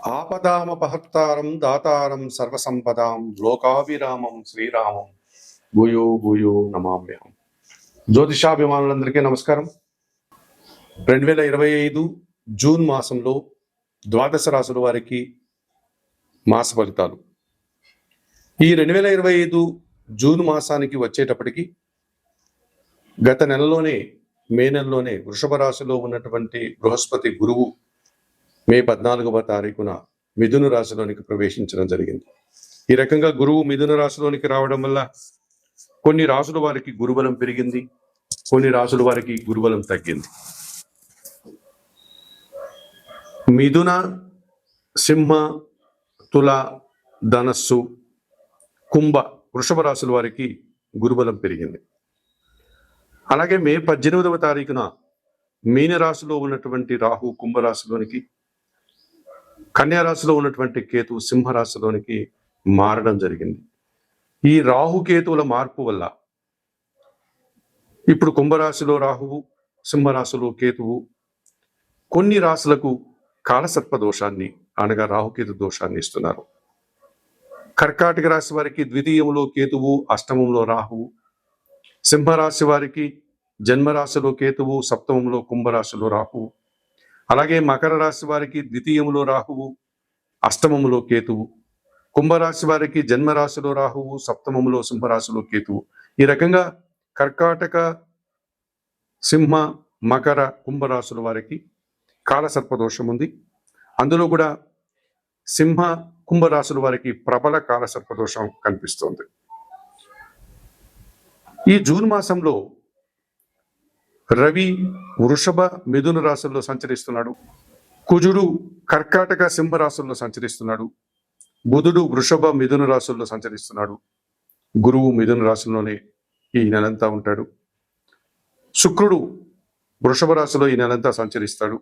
ఆపదామపహర్తారం దాతారం సర్వసంపదాం లోకాభిరామం శ్రీరామం భూయో భూయో నమామ్యహం. జ్యోతిషాభిమానులందరికీ నమస్కారం. 2025 జూన్ మాసంలో ద్వాదశ రాశుల వారికి మాస ఫలితాలు. ఈ 2025 జూన్ మాసానికి వచ్చేటప్పటికి గత నెలలోనే మే నెలలోనే వృషభ రాశిలో ఉన్నటువంటి బృహస్పతి గురువు మే 14వ తారీఖున మిథున రాశిలోనికి ప్రవేశించడం జరిగింది. ఈ రకంగా గురువు మిథున రాశిలోనికి రావడం వల్ల కొన్ని రాశుల వారికి గురుబలం పెరిగింది, కొన్ని రాశుల వారికి గురుబలం తగ్గింది. మిథున, సింహ, తుల, ధనస్సు, కుంభ, వృషభ రాశుల వారికి గురుబలం పెరిగింది. అలాగే మే 18వ తారీఖున మీనరాశిలో ఉన్నటువంటి రాహు కుంభరాశిలోనికి, కన్యారాశిలో ఉన్నటువంటి కేతు సింహరాశిలోనికి మారడం జరిగింది. ఈ రాహుకేతువుల మార్పు వల్ల ఇప్పుడు కుంభరాశిలో రాహువు, సింహరాశిలో కేతువు కొన్ని రాశులకు కాలసర్ప దోషాన్ని అనగా రాహుకేతు దోషాన్ని ఇస్తున్నారు. కర్కాటక రాశి వారికి ద్వితీయంలో కేతువు, అష్టమంలో రాహువు. సింహరాశి వారికి జన్మరాశిలో కేతువు, సప్తమంలో కుంభరాశిలో రాహువు. అలాగే మకర రాశి వారికి ద్వితీయంలో రాహువు, అష్టమములో కేతువు. కుంభరాశి వారికి జన్మరాశిలో రాహువు, సప్తమములో సింహరాశిలో కేతువు. ఈ రకంగా కర్కాటక, సింహ, మకర, కుంభరాశుల వారికి కాలసర్పదోషం ఉంది. అందులో కూడా సింహ, కుంభరాశుల వారికి ప్రబల కాలసర్పదోషం కనిపిస్తోంది. ఈ జూన్ మాసంలో రవి వృషభ, మిథున రాశుల్లో సంచరిస్తున్నాడు. కుజుడు కర్కాటక, సింహ రాశుల్లో సంచరిస్తున్నాడు. బుధుడు వృషభ, మిథున రాశుల్లో సంచరిస్తున్నాడు. గురువు మిథున రాశిలోనే ఈ నెలంతా ఉంటాడు. శుక్రుడు వృషభ రాశిలో ఈ నెలంతా సంచరిస్తాడు.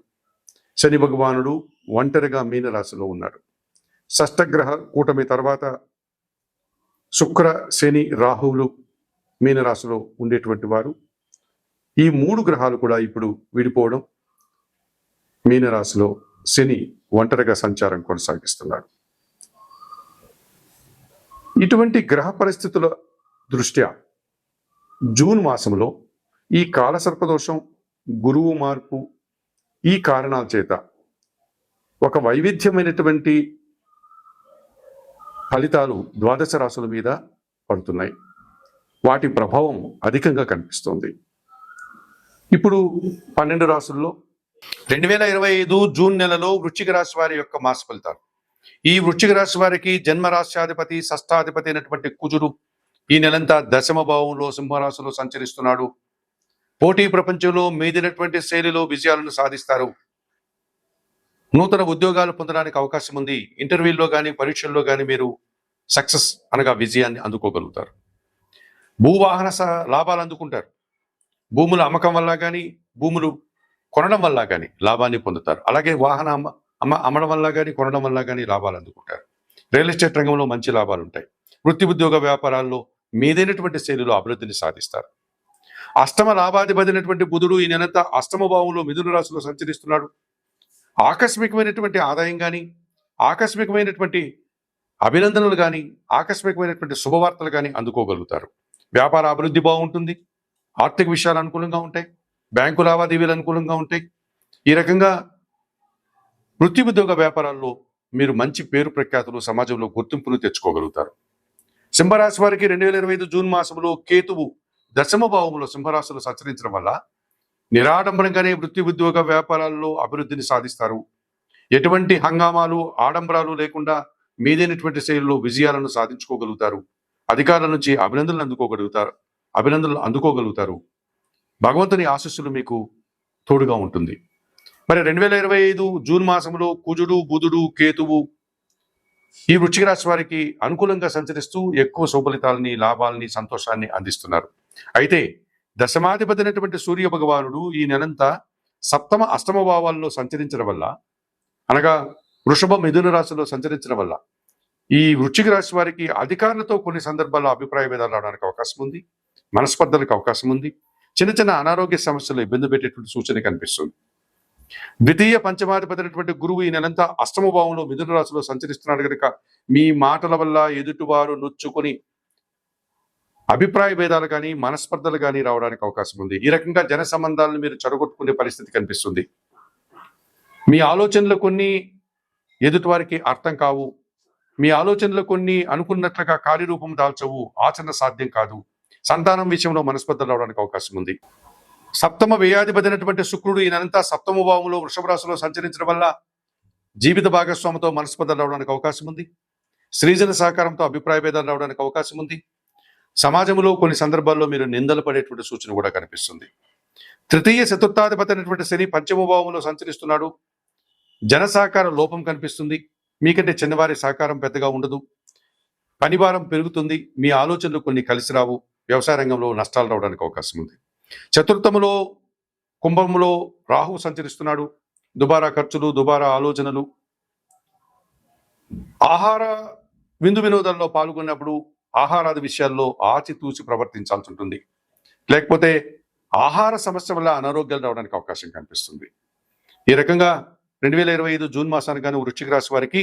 శని భగవానుడు ఒంటరిగా మీన రాశిలో ఉన్నాడు. షష్టగ్రహ కూటమి తర్వాత శుక్ర, శని, రాహువులు మీనరాశిలో ఉండేటువంటి వారు. ఈ మూడు గ్రహాలు కూడా ఇప్పుడు విడిపోవడం, మీనరాశిలో శని ఒంటరిగా సంచారం కొనసాగిస్తున్నాడు. ఇటువంటి గ్రహ పరిస్థితుల దృష్ట్యా జూన్ మాసంలో ఈ కాలసర్పదోషం, గురువు మార్పు, ఈ కారణాల చేత ఒక వైవిధ్యమైనటువంటి ఫలితాలు ద్వాదశ రాశుల మీద పడుతున్నాయి. వాటి ప్రభావం అధికంగా కనిపిస్తోంది. ఇప్పుడు 12 రాశుల్లో 2025 జూన్ నెలలో వృశ్చిక రాశి వారి యొక్క మాస ఫలితాలు. ఈ వృశ్చిక రాశి వారికి జన్మరాశ్యాధిపతి, షష్టాధిపతి అయినటువంటి కుజుడు ఈ నెలంతా దశమ భావంలో సింహరాశిలో సంచరిస్తున్నాడు. పోటీ ప్రపంచంలో మీదినటువంటి శైలిలో విజయాలను సాధిస్తారు. నూతన ఉద్యోగాలు పొందడానికి అవకాశం ఉంది. ఇంటర్వ్యూల్లో కానీ పరీక్షల్లో కానీ మీరు సక్సెస్ అనగా విజయాన్ని అందుకోగలుగుతారు. భూవాహన లాభాలు అందుకుంటారు. భూముల అమ్మకం వల్ల కానీ, భూములు కొనడం వల్ల కానీ లాభాన్ని పొందుతారు. అలాగే వాహన అమ్మడం వల్ల కానీ, కొనడం వల్ల కానీ లాభాలు అందుకుంటారు. రియల్ ఎస్టేట్ రంగంలో మంచి లాభాలు ఉంటాయి. వృత్తి ఉద్యోగ వ్యాపారాల్లో మీదైనటువంటి శైలిలో అభివృద్ధిని సాధిస్తారు. అష్టమ లాభాధిపతి అయినటువంటి బుధుడు ఈ నెలంతా అష్టమ భావంలో మిథున రాశిలో సంచరిస్తున్నాడు. ఆకస్మికమైనటువంటి ఆదాయం కానీ, ఆకస్మికమైనటువంటి అభినందనలు కానీ, ఆకస్మికమైనటువంటి శుభవార్తలు కానీ అందుకోగలుగుతారు. వ్యాపార అభివృద్ధి బాగుంటుంది. ఆర్థిక విషయాలు అనుకూలంగా ఉంటాయి. బ్యాంకు లావాదేవీలు అనుకూలంగా ఉంటాయి. ఈ రకంగా వృత్తి ఉద్యోగ వ్యాపారాల్లో మీరు మంచి పేరు ప్రఖ్యాతులు, సమాజంలో గుర్తింపును తెచ్చుకోగలుగుతారు. సింహరాశి వారికి 2025 జూన్ మాసంలో కేతువు దశమ భావంలో సింహరాశిలో సంచరించడం వల్ల నిరాడంబరంగానే వృత్తి ఉద్యోగ వ్యాపారాల్లో అభివృద్ధిని సాధిస్తారు. ఎటువంటి హంగామాలు, ఆడంబరాలు లేకుండా మీదైనటువంటి శైలిలో విజయాలను సాధించుకోగలుగుతారు. అధికారుల నుంచి అభినందనలు అందుకోగలుగుతారు. భగవంతుని ఆశీస్సులు మీకు తోడుగా ఉంటుంది. మరి 2025 జూన్ మాసంలో కుజుడు, బుధుడు, కేతువు ఈ వృశ్చిక రాశి వారికి అనుకూలంగా సంచరిస్తూ ఎక్కువ శుభఫలితాలని, లాభాలని, సంతోషాన్ని అందిస్తున్నారు. అయితే దశమాధిపతి అయినటువంటి సూర్య భగవానుడు ఈ నెలంతా సప్తమ, అష్టమ భావాల్లో సంచరించడం వల్ల, అనగా వృషభ, మిథున రాశిలో సంచరించడం వల్ల ఈ వృశ్చిక రాశి వారికి అధికారులతో కొన్ని సందర్భాల్లో అభిప్రాయ భేదాలు రావడానికి అవకాశం ఉంది. మనస్పర్ధలకు అవకాశం ఉంది. చిన్న చిన్న అనారోగ్య సమస్యలు ఇబ్బంది పెట్టేటువంటి సూచన కనిపిస్తుంది. ద్వితీయ పంచమాధిపతి అయినటువంటి గురువు ఈ నెలంతా అష్టమ భావంలో మిథున రాశిలో సంచరిస్తున్నాడు కనుక మీ మాటల వల్ల ఎదుటివారు నొచ్చుకొని అభిప్రాయ భేదాలు కానీ మనస్పర్ధలు కానీ రావడానికి అవకాశం ఉంది. ఈ రకంగా జన సంబంధాలను మీరు చెడగొట్టుకునే పరిస్థితి కనిపిస్తుంది. మీ ఆలోచనలు కొన్ని ఎదుటివారికి అర్థం కావు. మీ ఆలోచనలు కొన్ని అనుకున్నట్లుగా కార్యరూపం దాల్చవు, ఆచరణ సాధ్యం కాదు. సంతానం విషయంలో మనస్పర్ధలు రావడానికి అవకాశం ఉంది. సప్తమ వ్యయాధిపతి అయినటువంటి శుక్రుడు ఈ నెలంతా సప్తమ భావంలో వృషభ రాశిలో సంచరించడం వల్ల జీవిత భాగస్వామితో మనస్పర్ధలు రావడానికి అవకాశం ఉంది. స్త్రీజన సహకారంతో అభిప్రాయ భేదాలు రావడానికి అవకాశం ఉంది. సమాజంలో కొన్ని సందర్భాల్లో మీరు నిందలు పడేటువంటి సూచన కూడా కనిపిస్తుంది. తృతీయ చతుర్థాధిపతి అయినటువంటి శని పంచమ భావంలో సంచరిస్తున్నాడు. జన సహకార లోపం కనిపిస్తుంది. మీకంటే చిన్నవారి సహకారం పెద్దగా ఉండదు. పనిభారం పెరుగుతుంది. మీ ఆలోచనలు కొన్ని కలిసి రావు. వ్యవసాయ రంగంలో నష్టాలు రావడానికి అవకాశం ఉంది. చతుర్థములో కుంభములో రాహువు సంచరిస్తున్నాడు. దుబారా ఖర్చులు, దుబారా ఆలోచనలు. ఆహార విందు వినోదాల్లో పాల్గొన్నప్పుడు ఆహారాది విషయాల్లో ఆచితూచి ప్రవర్తించాల్సి ఉంటుంది. లేకపోతే ఆహార సమస్య వల్ల అనారోగ్యాలు రావడానికి అవకాశం కనిపిస్తుంది. ఈ రకంగా 2025 జూన్ మాసానికి గాను వృశ్చిక రాశి వారికి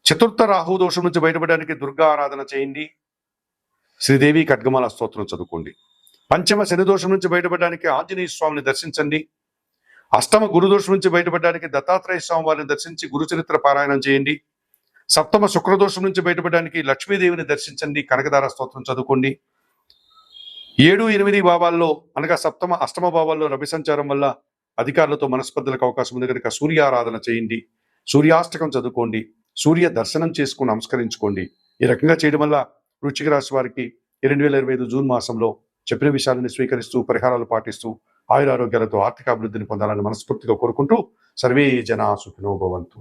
చతుర్థ రాహు దోషం నుంచి బయటపడడానికి దుర్గా ఆరాధన చేయండి. శ్రీదేవి ఖడ్గమాల స్తోత్రం చదువుకోండి. పంచమ శని దోషం నుంచి బయటపడడానికి ఆంజనేయ స్వామిని దర్శించండి. అష్టమ గురు దోషం నుంచి బయటపడడానికి దత్తాత్రేయ స్వామి వారిని దర్శించి గురు చరిత్ర పారాయణం చేయండి. సప్తమ శుక్రదోషం నుంచి బయటపడడానికి లక్ష్మీదేవిని దర్శించండి. కనకదార స్తోత్రం చదువుకోండి. 7, 8 భావాల్లో అనగా సప్తమ అష్టమ భావాల్లో రవి సంచారం వల్ల అధికారులతో మనస్పర్ధలకు అవకాశం ఉంది కనుక సూర్య ఆరాధన చేయండి. సూర్యాష్టకం చదువుకోండి. సూర్య దర్శనం చేసుకుని నమస్కరించుకోండి. ఈ రకంగా చేయడం వల్ల వృశ్చిక రాశి వారికి 2025 జూన్ మాసంలో చెప్పిన విషయాలను స్వీకరిస్తూ పరిహారాలు పాటిస్తూ ఆయురారోగ్యాలతో ఆర్థిక అభివృద్ధిని పొందాలని మనస్ఫూర్తిగా కోరుకుంటూ సర్వే జనా సుఖినో భవంతు.